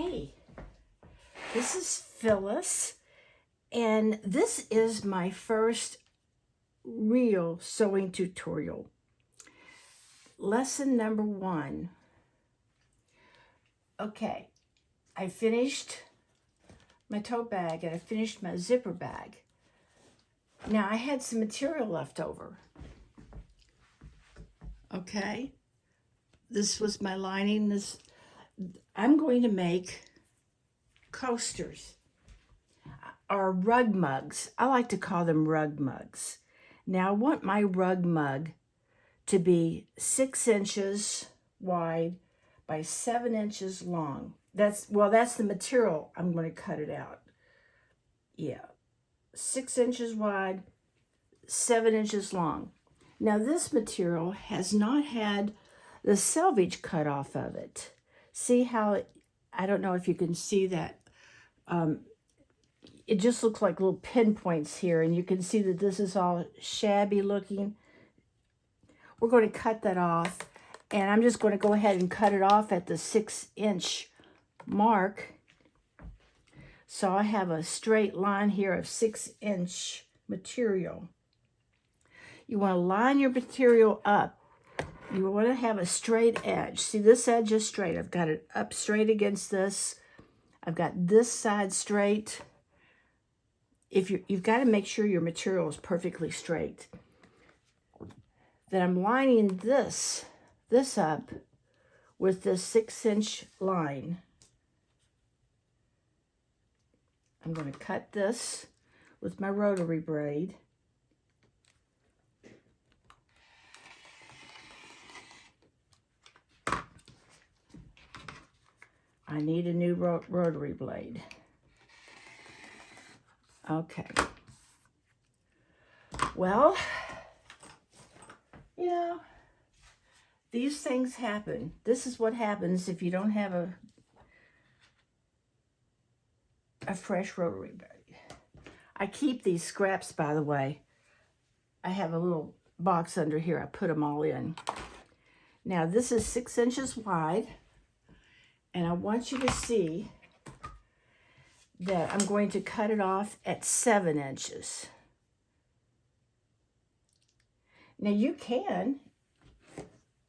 Hey, this is Phyllis, and this is my first real sewing tutorial. Lesson number 1. Okay, I finished my tote bag and I finished my zipper bag. Now I had some material left over. Okay, this was my lining. I'm going to make coasters or rug mugs. I like to call them rug mugs. Now I want my rug mug to be 6 inches wide by 7 inches long. That's the material I'm going to cut it out. Yeah, 6 inches wide, 7 inches long. Now this material has not had the selvage cut off of it. See how, I don't know if you can see that. It just looks like little pinpoints here, and you can see that this is all shabby looking. We're going to cut that off, and I'm just going to go ahead and cut it off at the 6-inch mark. So I have a straight line here of 6-inch material. You want to line your material up. You want to have a straight edge. See, this edge is straight. I've got it up straight against this. I've got this side straight. You've got to make sure your material is perfectly straight. Then I'm lining this up with this 6-inch line. I'm going to cut this with my rotary blade. I need a new rotary blade. Okay. Well, you know, these things happen. This is what happens if you don't have a fresh rotary blade. I keep these scraps, by the way. I have a little box under here. I put them all in. Now, this is 6 inches wide, and I want you to see that I'm going to cut it off at 7 inches. Now you can,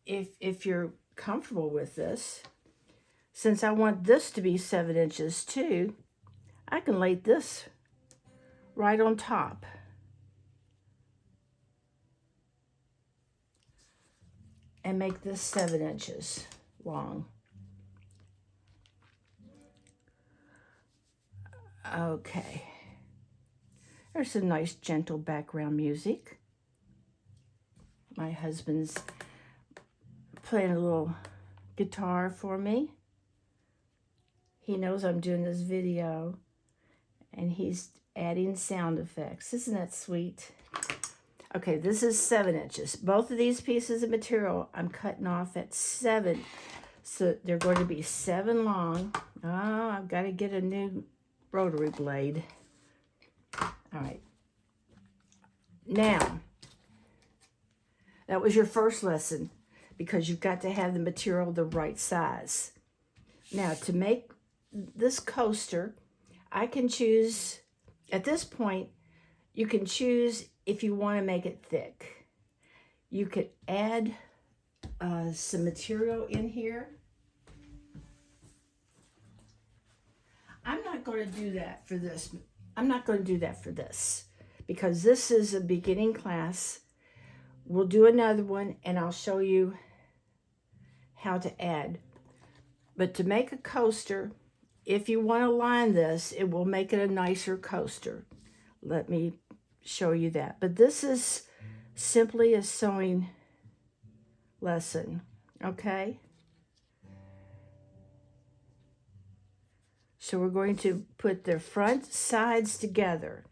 if you're comfortable with this, since I want this to be 7 inches too, I can lay this right on top. And make this 7 inches long. Okay. There's some nice gentle background music. My husband's playing a little guitar for me. He knows I'm doing this video, and he's adding sound effects. Isn't that sweet? Okay, this is 7 inches. Both of these pieces of material I'm cutting off at 7. So they're going to be 7 long. Oh, I've got to get a new rotary blade. All right. Now, that was your first lesson, because you've got to have the material the right size. Now, to make this coaster, I can choose, at this point, you can choose if you want to make it thick. You could add some material in here. I'm not going to do that for this. I'm not going to do that for this, because this is a beginning class. We'll do another one, and I'll show you how to add. But to make a coaster, if you want to line this, it will make it a nicer coaster. Let me show you that. But this is simply a sewing lesson, okay? So we're going to put the front sides together.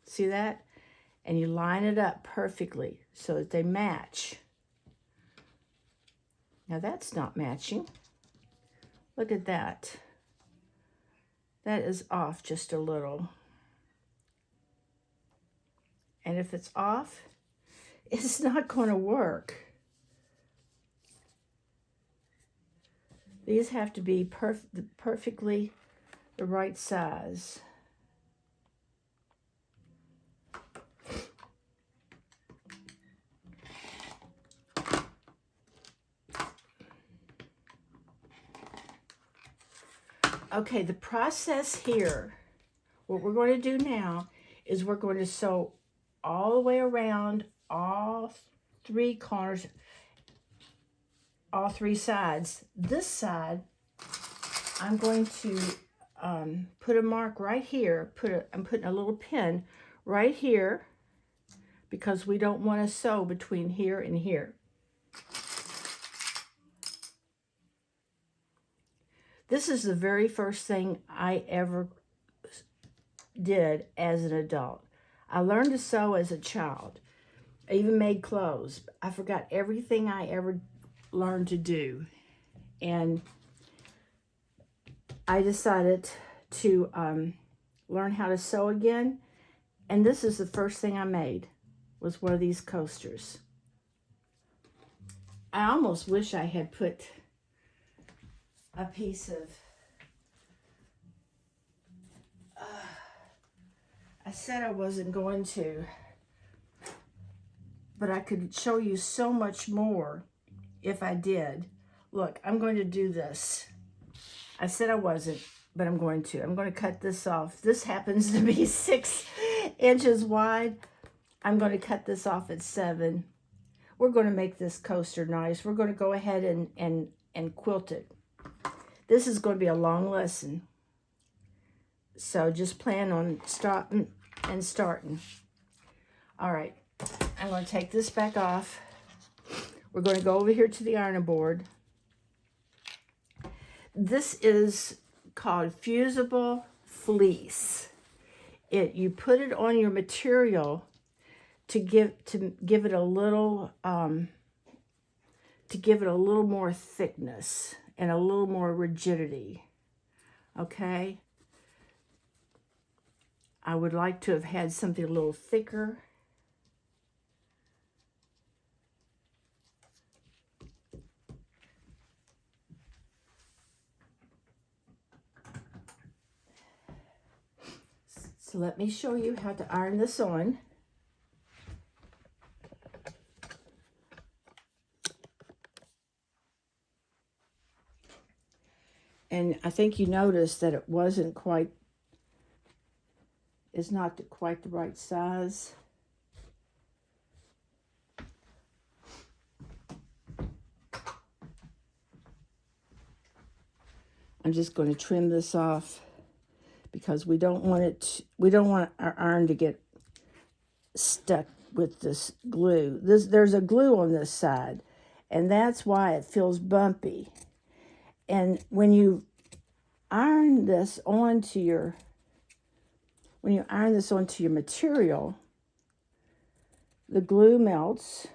See that? And you line it up perfectly so that they match. Now that's not matching. Look at that. That is off just a little. And if it's off, it's not going to work. These have to be perfectly the right size. Okay, the process here, what we're going to do now is we're going to sew all the way around all three corners, all three sides. This side, I'm going to put a mark right here. I'm putting a little pin right here because we don't want to sew between here and here. This is the very first thing I ever did as an adult. I learned to sew as a child. I even made clothes. I forgot everything I ever learned to do. And I decided to learn how to sew again. And this is the first thing I made, was one of these coasters. I almost wish I had put a piece of, I said I wasn't going to, but I could show you so much more if I did. Look, I'm going to do this. I said I wasn't, but I'm going to. I'm going to cut this off. This happens to be 6 inches wide. I'm going to cut this off at 7. We're going to make this coaster nice. We're going to go ahead and quilt it. This is going to be a long lesson. So just plan on stopping and starting. All right, I'm going to take this back off. We're going to go over here to the ironing board. This is called fusible fleece. You put it on your material to give it a little more thickness and a little more rigidity. Okay. I would like to have had something a little thicker. So let me show you how to iron this on. And I think you noticed that it wasn't quite, it's not quite the right size. I'm just going to trim this off because we don't want our iron to get stuck with this glue. There's a glue on this side, and that's why it feels bumpy. And when you iron this onto your material, the glue melts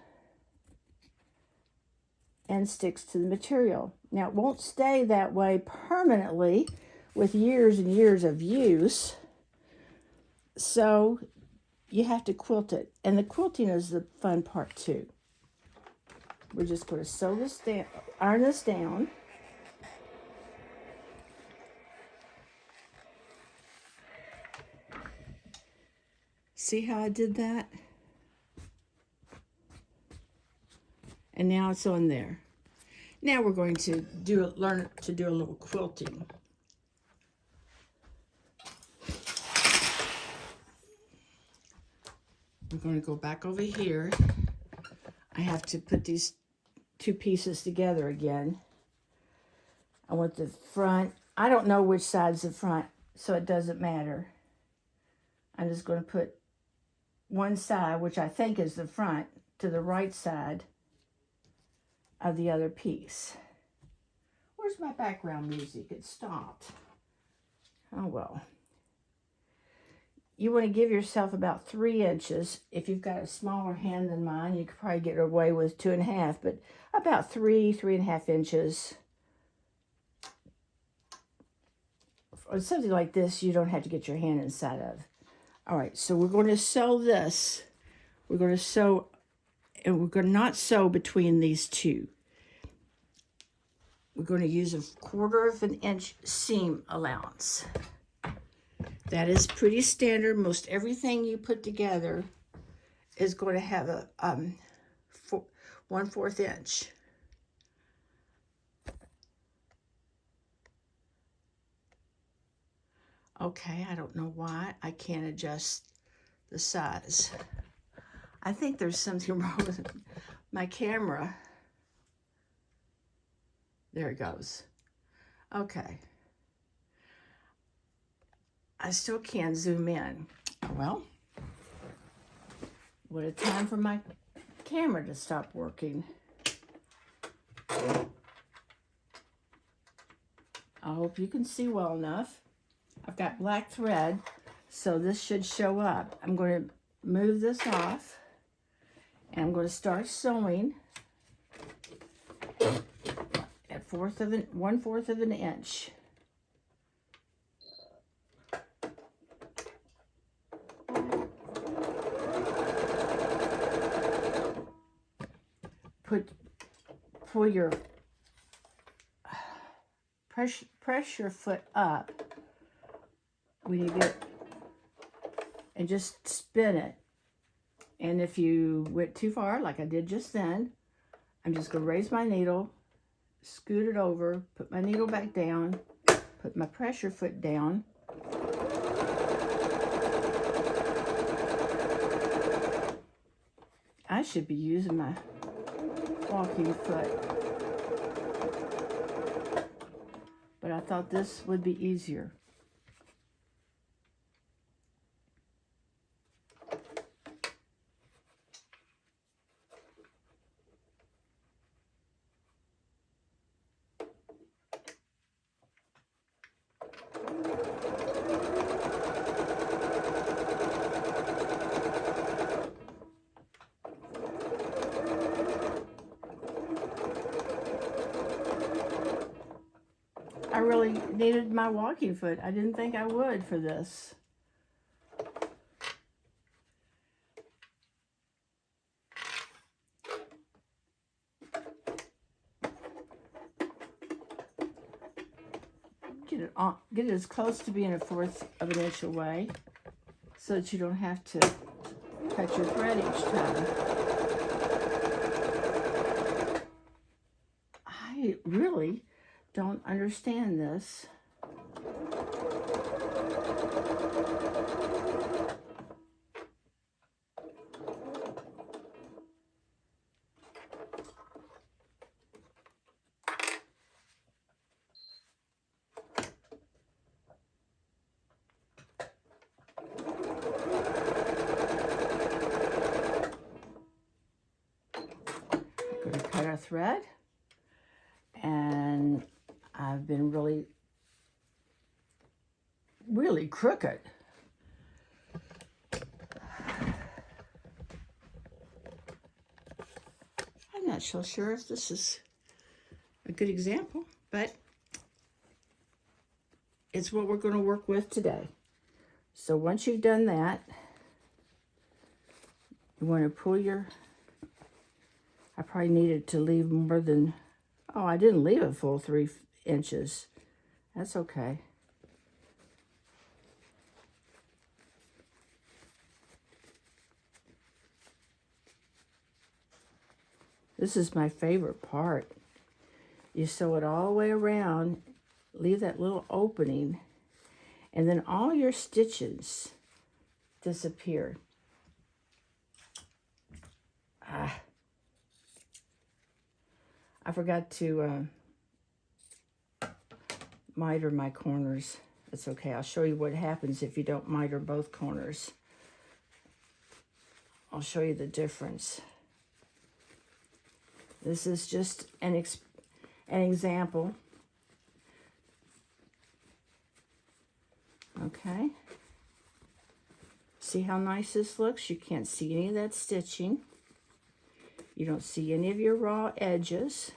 and sticks to the material. Now, it won't stay that way permanently with years and years of use, so you have to quilt it. And the quilting is the fun part too. We're just going to sew this down, iron this down. See how I did that? And now it's on there. Now we're going to learn to do a little quilting. We're going to go back over here. I have to put these two pieces together again. I want the front. I don't know which side's the front, so it doesn't matter. I'm just going to put one side, which I think is the front, to the right side of the other piece. Where's my background music? It stopped. Oh well. You want to give yourself about 3 inches. If you've got a smaller hand than mine, you could probably get away with 2.5, but about 3.5 inches. Or something like this, you don't have to get your hand inside of. All right, so we're going to sew this. We're going to sew, and we're going to not sew between these two. we're going to use 1/4 of an inch seam allowance. That is pretty standard. Most everything you put together is going to have a 1/4 inch. Okay, I don't know why I can't adjust the size. I think there's something wrong with my camera. There it goes. Okay. I still can't zoom in. Well, what a time for my camera to stop working. I hope you can see well enough. I've got black thread, so this should show up. I'm going to move this off, and I'm going to start sewing at 1/4 of an inch. Pull your press your foot up when you get, and just spin it. And if you went too far, like I did just then, I'm just going to raise my needle, scoot it over, put my needle back down, put my pressure foot down. I should be using my walking foot, but I thought this would be easier. I really needed my walking foot. I didn't think I would for this. Get it as close to being 1/4 of an inch away, so that you don't have to cut your thread each time. I really don't understand this. I'm going to cut our thread, and I've been really crooked. I'm not so sure if this is a good example, but it's what we're going to work with today. So once you've done that, you want to pull your, I probably needed to leave more than, oh, I didn't leave a full 3 inches. That's okay. This is my favorite part. You sew it all the way around, leave that little opening, and then all your stitches disappear. I forgot to miter my corners. That's okay. I'll show you what happens if you don't miter both corners. I'll show you the difference. This is just an example. Okay. See how nice this looks? You can't see any of that stitching. You don't see any of your raw edges.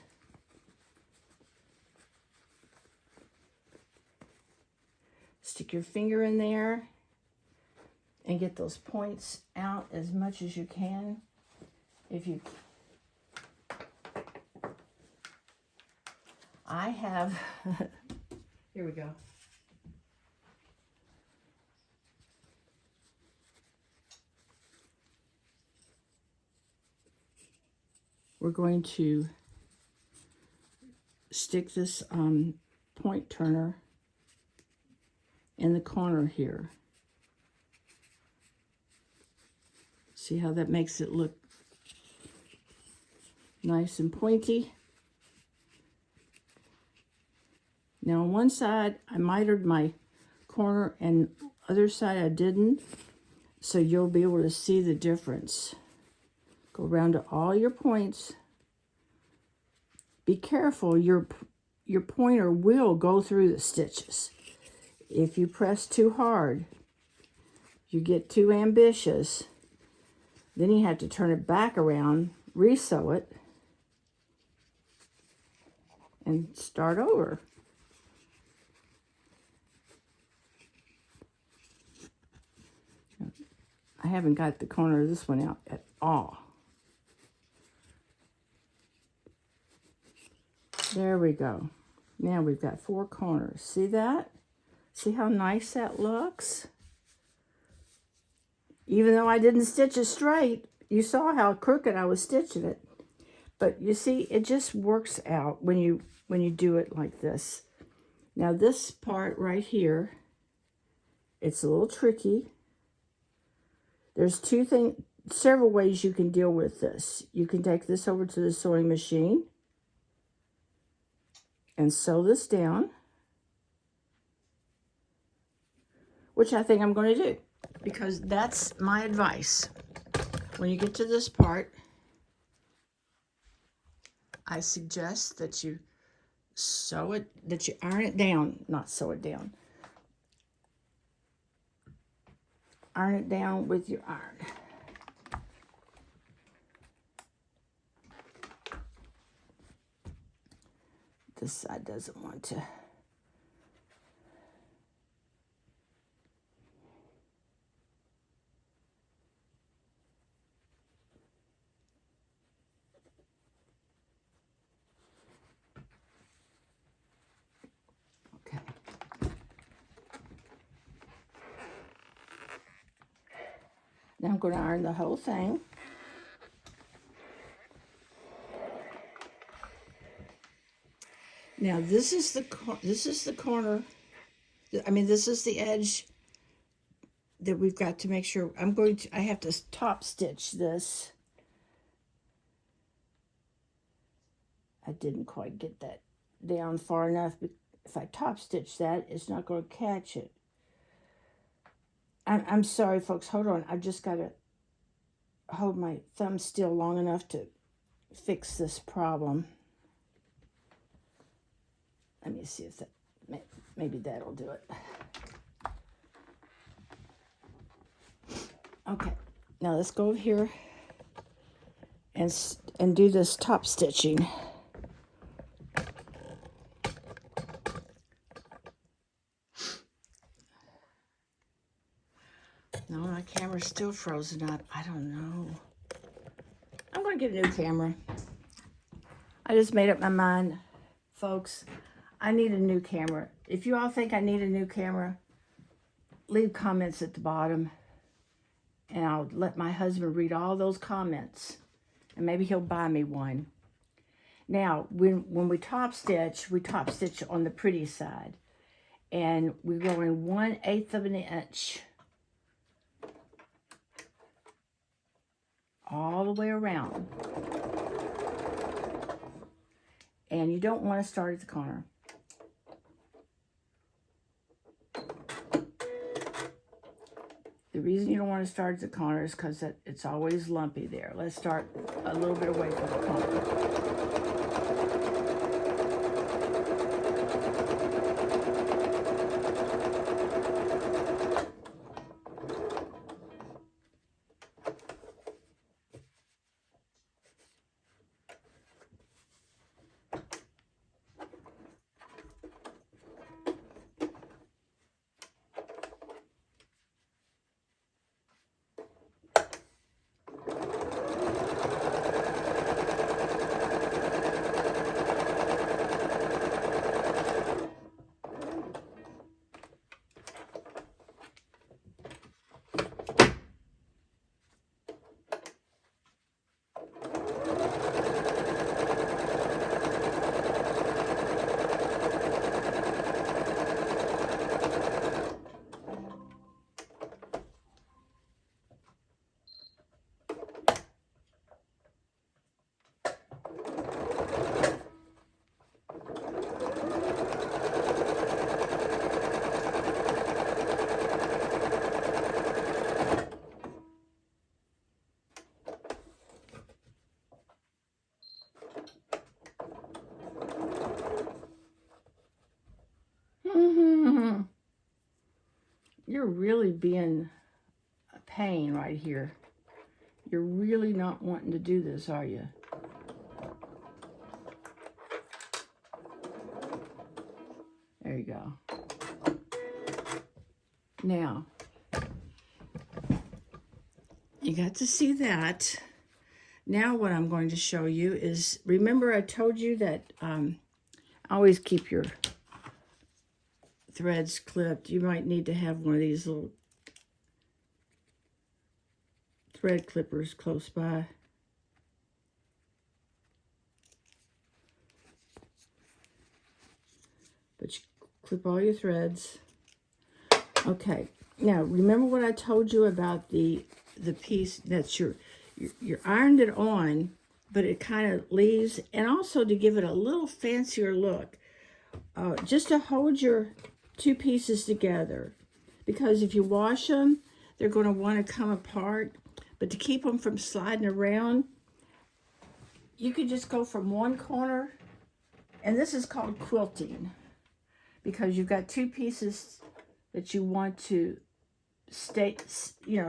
Stick your finger in there and get those points out as much as you can. I have, here we go. We're going to stick this point turner in the corner here. See how that makes it look nice and pointy? Now on one side I mitered my corner and other side I didn't, so you'll be able to see the difference. Go around to all your points. Be careful, your pointer will go through the stitches. If you press too hard, you get too ambitious, then you have to turn it back around, re-sew it, and start over. I haven't got the corner of this one out at all. There we go. Now we've got 4 corners. See that? See how nice that looks? Even though I didn't stitch it straight, you saw how crooked I was stitching it. But you see, it just works out when you do it like this. Now this part right here, it's a little tricky. There's several ways you can deal with this. You can take this over to the sewing machine and sew this down, which I think I'm going to do, because that's my advice. When you get to this part, I suggest that you iron it down, not sew it down. Iron it down with your iron. This side doesn't want to. Okay. Now I'm going to iron the whole thing. Now this is the corner. I mean, this is the edge that we've got to make sure. I have to top stitch this. I didn't quite get that down far enough. If I top stitch that, it's not going to catch it. I'm sorry, folks. Hold on. I've just got to hold my thumb still long enough to fix this problem. Let me see if that, maybe that'll do it. Okay, now let's go over here and do this top stitching. No, my camera's still frozen up. I don't know. I'm going to get a new camera. I just made up my mind, folks. I need a new camera. If you all think I need a new camera, leave comments at the bottom, and I'll let my husband read all those comments, and maybe he'll buy me one. Now, when we top stitch on the pretty side, and we go in 1/8 of an inch all the way around. And you don't want to start at the corner. The reason you don't want to start at the corner is because it's always lumpy there. Let's start a little bit away from the corner. You're really being a pain right here. You're really not wanting to do this, are you? There you go. Now, you got to see that. Now what I'm going to show you is, remember I told you that always keep your threads clipped. You might need to have one of these little thread clippers close by. But you clip all your threads. Okay, now remember what I told you about the piece that's you're ironed it on, but it kind of leaves, and also to give it a little fancier look, just to hold your two pieces together, because if you wash them, they're going to want to come apart. But to keep them from sliding around, you could just go from one corner, and this is called quilting, because you've got two pieces that you want to stay,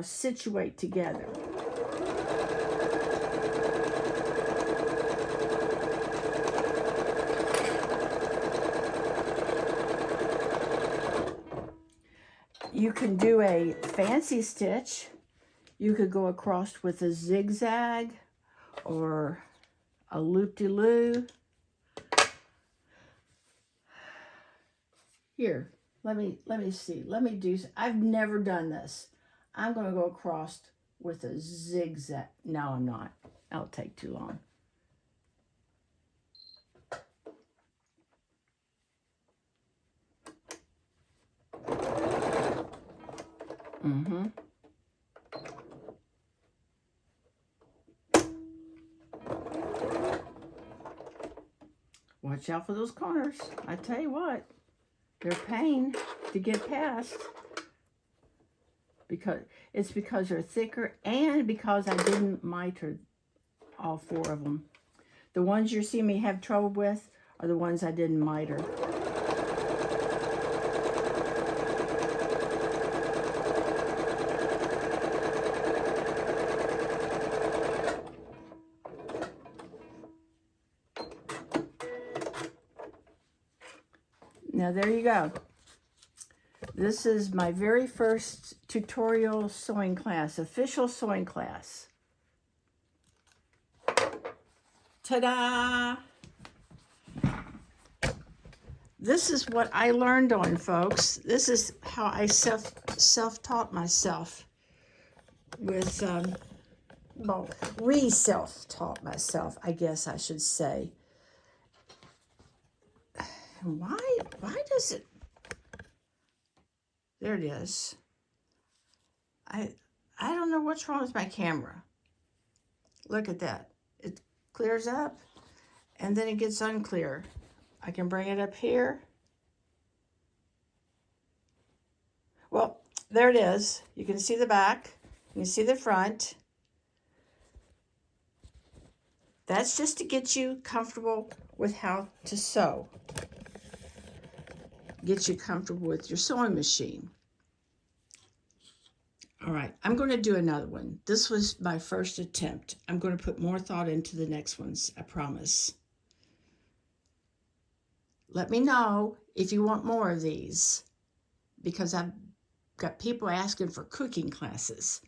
situate together. You can do a fancy stitch. You could go across with a zigzag or a loop-de-loo. Here, let me see. Let me do, I've never done this. I'm going to go across with a zigzag. No, I'm not. That'll take too long. Mm-hmm. Watch out for those corners. I tell you what, they're a pain to get past. Because they're thicker, and because I didn't miter all four of them. The ones you see me have trouble with are the ones I didn't miter. Now there you go. This is my very first tutorial sewing class, official sewing class. Ta-da! This is what I learned on, folks. This is how I self-taught myself with, re-self-taught myself, I guess I should say. Why does it? There it is. I don't know what's wrong with my camera. Look at that. It clears up and then it gets unclear. I can bring it up here. Well, there it is. You can see the back. You can see the front. That's just to get you comfortable with how to sew. Get you comfortable with your sewing machine. All right, I'm going to do another one. This was my first attempt. I'm going to put more thought into the next ones, I promise. Let me know if you want more of these, because I've got people asking for cooking classes.